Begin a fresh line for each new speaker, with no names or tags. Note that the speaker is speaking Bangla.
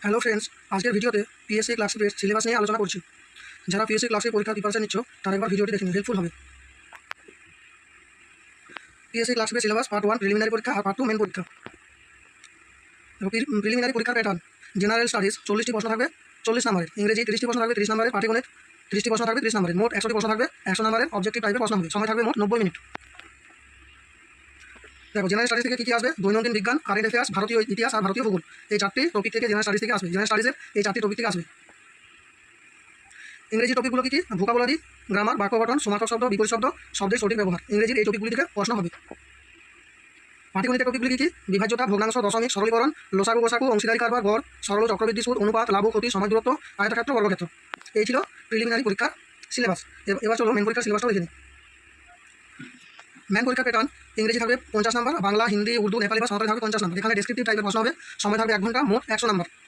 হ্যালো ফ্রেন্ডস, আজকের ভিডিওতে পিএসসি ক্লার্কশিপের সিলেবাস নিয়ে আলোচনা করছি। যারা পিএসসি ক্লার্কশিপ পরীক্ষার প্রিপারেশন নিচ্ছ তারা একবার ভিডিওটি দেখে নিন, হেল্পফুল হবে। পিএসসি ক্লার্কশিপের সিলেবাস পার্ট 1 প্রিলিমিনারি পরীক্ষা আর পার্ট 2 মেন পরীক্ষা। প্রিলিমিনারি পরীক্ষার প্যাটার্ন: জেনারেল স্টাডিজ 40টি প্রশ্ন থাকবে 40 নম্বরের, ইংরেজি 30টি প্রশ্ন থাকবে 30 নম্বরের, পাটিগণিত 30টি প্রশ্ন থাকবে 30 নম্বরের, মোট 100টি প্রশ্ন থাকবে 100 নম্বরের অবজেক্টিভ টাইপের প্রশ্ন হবে। সময় থাকবে মোট 90 মিনিট। দেখো, জেনারেল স্টাডিজ থেকে কী আসবে? দৈনন্দিন বিজ্ঞান, কারেন্ট অ্যাফেয়ার্স, ভারতীয় ইতিহাস আর ভারতীয় ভূগোল, এই 4টি টপিক থেকে জেনারেল স্টাডিজ থেকে আসবে। জেনারেল স্টাডিজের এই 4টি টপিক থেকে আসবে। ইংরেজি টপিকগুলো কী? ভোকাবুলারি, গ্রামার, বাক্য গঠন, সমার্থক শব্দ, বিপরীত শব্দ, শব্দের সঠিক ব্যবহার। ইংরেজির এই টপিকগুলি থেকে প্রশ্ন হবে। পাটিগণিতের টপিকগুলি কী? বিভাজ্যতা, ভগ্নাংশ, দশমিক, সরলীকরণ, লসাগু, গোসাগু, অংশীদারি কারবার, গড়, সরল চক্রবৃদ্ধি সুদ, অনুপাত, লাভ ক্ষতি, সময় দূরত্ব, আয়তক্ষেত্র, বর্গক্ষেত্র। এই ছিল প্রিলিমিনারি পরীক্ষার সিলেবাস। এবার চলো মেন পরীক্ষার সিলেবাসটাও দেখে নিই। মেন পরীক্ষার প্যাটার্ন: ইংরেজি থাকবে 50 নম্বর, বাংলা, হিন্দি, উর্দু, নেপালি বা সাঁওতালি থাকবে 50 নম্বর। এখানে ডেসক্রিপটিভ টাইপের প্রশ্ন হবে। সময় থাকবে 1 ঘন্টা, মোট 100 নম্বর।